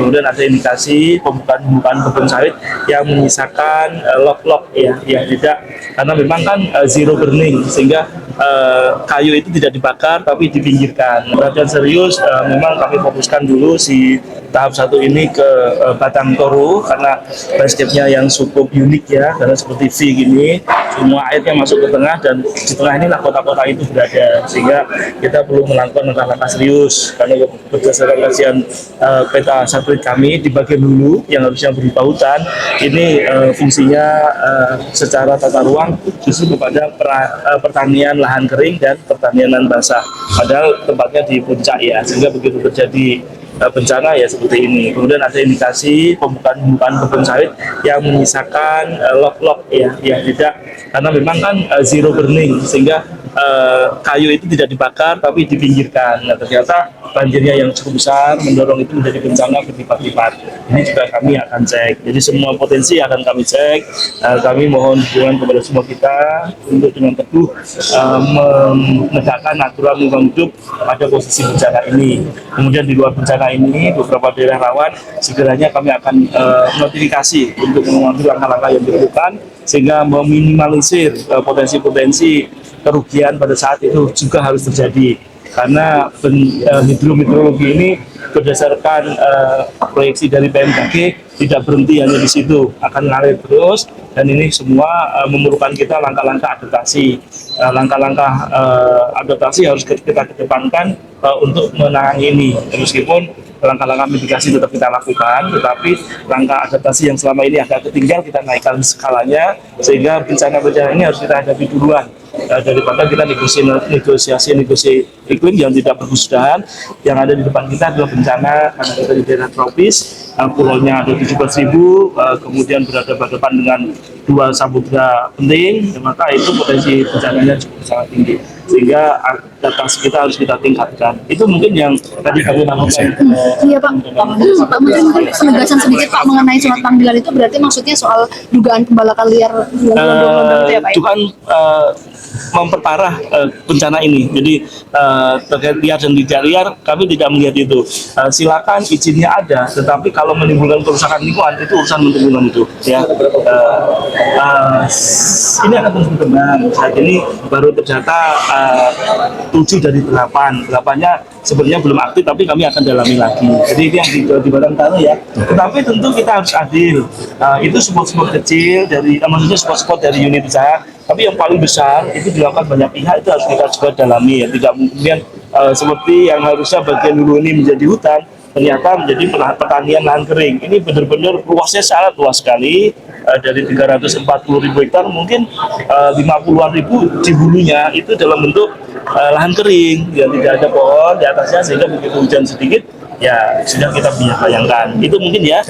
Kemudian ada indikasi pembukaan kebun sawit yang menyisakan log-log ya, yang tidak, karena memang kan zero burning, sehingga kayu itu tidak dibakar tapi dipinggirkan. Perhatian serius memang kami fokuskan dulu si tahap satu ini ke Batang Toru, karena landscape-nya yang cukup unik ya, karena seperti V gini, semua airnya masuk ke tengah, dan di tengah inilah kota-kota itu berada, sehingga kita perlu melakukan langkah-langkah serius, karena berdasarkan kajian peta satelit kami di bagian hulu yang harusnya berupa hutan, ini fungsinya secara tata ruang justru kepada pertanian lahan kering dan pertanian lahan basah, padahal tempatnya di puncak ya, sehingga begitu terjadi bencana ya seperti ini. Kemudian ada indikasi pembukaan kebun sawit yang menyisakan log-log ya, yang tidak, karena memang kan zero burning, sehingga kayu itu tidak dibakar tapi dipinggirkan. Nah, ternyata banjirnya yang cukup besar mendorong itu menjadi bencana berlipat-lipat. Ini juga kami akan cek. Jadi semua potensi akan kami cek. Kami mohon dukungan kepada semua kita untuk dengan teguh menegakkan aturan lingkungan hidup pada posisi bencana ini. Kemudian di luar bencana ini, beberapa daerah rawan, segera kami akan notifikasi untuk mengambil langkah-langkah yang diperlukan, sehingga meminimalisir potensi-potensi kerugian pada saat itu juga harus terjadi, karena hidrometeorologi ini berdasarkan proyeksi dari BMKG tidak berhenti hanya di situ, akan mengalir terus, dan ini semua memerlukan kita langkah-langkah adaptasi. Langkah-langkah adaptasi harus kita kedepankan untuk menangani ini, meskipun langkah-langkah mitigasi tetap kita lakukan, tetapi langkah adaptasi yang selama ini agak ketinggal kita naikkan skalanya, sehingga bencana-bencana ini harus kita hadapi duluan daripada kita negosiasi iklim yang tidak berkesudahan. Yang ada di depan kita adalah bencana, karena kita di daerah tropis, pulaunya ada 17.000, kemudian berhadapan dengan dua samudra penting, maka itu potensi bencananya cukup sangat tinggi, sehingga adaptasi kita harus kita tingkatkan. Itu mungkin yang tadi kami lakukan. Iya Pak, Pak Menteri, mungkin penegasan sedikit Pak mengenai surat panggilan itu berarti maksudnya soal dugaan pembalakan liar itu ya Pak? Itu kan memperparah bencana ini. Jadi terkait liar dan tidak liar, kami tidak melihat itu. Silakan izinnya ada, tetapi kalau menimbulkan kerusakan lingkungan itu urusan Menteri Lingkungan Hidup. Ya, ini akan terus berkembang. Saat ini baru terdata 7 dari 8. 8-nya sebenarnya belum aktif, tapi kami akan dalami lagi. Jadi ini yang di Batang Toru ya. Tetapi tentu kita harus adil. Itu spot-spot kecil dari, maksudnya spot-spot dari unit usaha. Tapi yang paling besar itu dilakukan banyak pihak, itu harus kita juga dalami ya. Tidak kemudian seperti yang harusnya bagian hulu ini menjadi hutan, ternyata menjadi pertanian lahan kering. Ini benar-benar luasnya sangat luas sekali, dari 340.000 hektar mungkin 50-an ribu di hulunya itu dalam bentuk lahan kering yang tidak ada pohon di atasnya, sehingga begitu hujan sedikit ya sudah kita bayangkan. Itu mungkin ya.